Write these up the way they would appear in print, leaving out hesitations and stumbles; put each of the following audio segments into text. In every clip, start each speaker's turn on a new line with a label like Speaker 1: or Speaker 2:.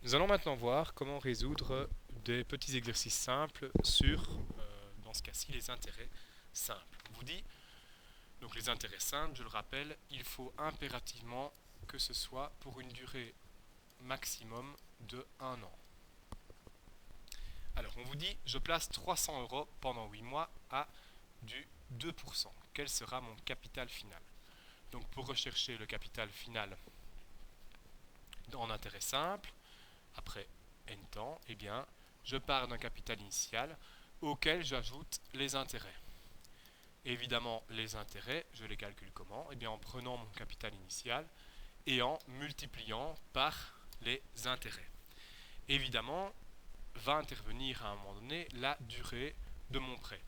Speaker 1: Nous allons maintenant voir comment résoudre des petits exercices simples sur, dans ce cas-ci, les intérêts simples. On vous dit, donc les intérêts simples, je le rappelle, il faut impérativement que ce soit pour une durée maximum de 1 an. Alors, on vous dit, je place 300 euros pendant 8 mois à du 2%. Quel sera mon capital final? Donc, pour rechercher le capital final en intérêt simple, après n temps, eh bien, je pars d'un capital initial auquel j'ajoute les intérêts. Évidemment, les intérêts, je les calcule comment? Eh bien, en prenant mon capital initial et en multipliant par les intérêts. Évidemment, va intervenir à un moment donné la durée de mon prêt.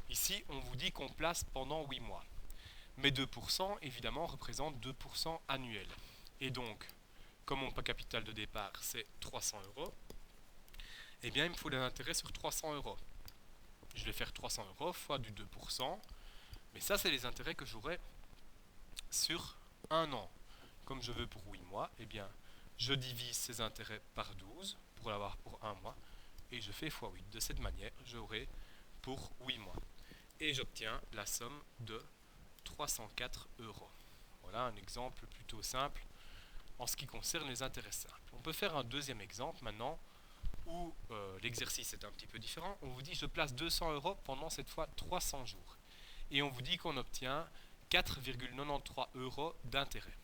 Speaker 1: Ici, on vous dit qu'on place pendant 8 mois. Mais 2%, évidemment, représente 2% annuel. Et donc, comme mon capital de départ, c'est 300 euros, eh bien, il me faut des intérêts sur 300 euros. Je vais faire 300 euros fois du 2%, mais ça, c'est les intérêts que j'aurai sur 1 an. Comme je veux pour 8 mois, eh bien, je divise ces intérêts par 12 pour l'avoir pour 1 mois, et je fais fois 8. De cette manière, j'aurai pour 8 mois. Et j'obtiens la somme de 304 euros. Voilà un exemple plutôt simple en ce qui concerne les intérêts simples. On peut faire un deuxième exemple maintenant où l'exercice est un petit peu différent. On vous dit je place 200 euros pendant cette fois 300 jours. Et on vous dit qu'on obtient 4,93 euros d'intérêt.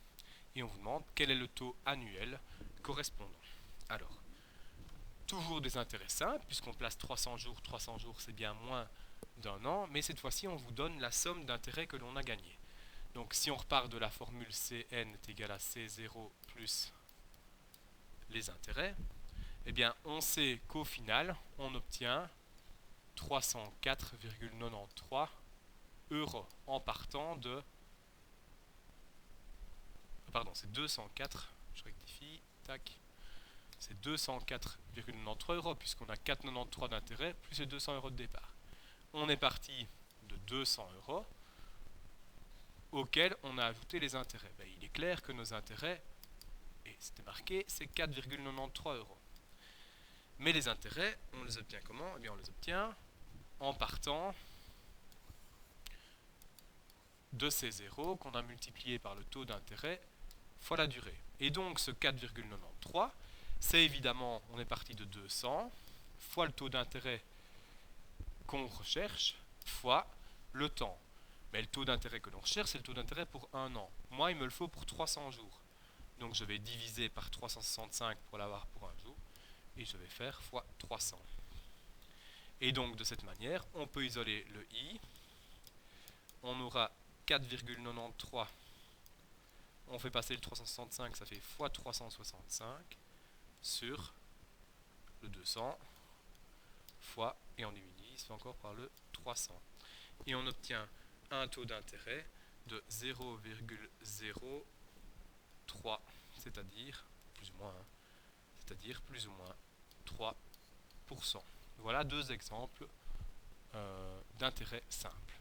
Speaker 1: Et on vous demande quel est le taux annuel correspondant. Alors, toujours des intérêts simples, puisqu'on place 300 jours c'est bien moins d'un an, mais cette fois-ci on vous donne la somme d'intérêts que l'on a gagné. Donc si on repart de la formule Cn est égal à C0 plus les intérêts, eh bien on sait qu'au final on obtient 304,93 euros en partant de... Pardon, c'est 204, je rectifie, tac. C'est 204,93 euros puisqu'on a 4,93 d'intérêt plus les 200 euros de départ. On est parti de 200 euros auxquels on a ajouté les intérêts. Ben, il est clair que nos intérêts, et c'était marqué, c'est 4,93 euros. Mais les intérêts, on les obtient comment? Eh bien, on les obtient en partant de ces zéros qu'on a multiplié par le taux d'intérêt fois la durée. Et donc, ce 4,93, c'est évidemment, on est parti de 200 fois le taux d'intérêt qu'on recherche fois le temps. Mais le taux d'intérêt que l'on recherche, c'est le taux d'intérêt pour 1 an. Moi, il me le faut pour 300 jours. Donc je vais diviser par 365 pour l'avoir pour un jour. Et je vais faire fois 300. Et donc de cette manière, on peut isoler le i. On aura 4,93. On fait passer le 365, ça fait fois 365 sur le 200 fois, et on divise encore par le 300. Et on obtient un taux d'intérêt de 0,03, c'est-à-dire plus ou moins, c'est-à-dire plus ou moins 3%. Voilà deux exemples d'intérêt simple.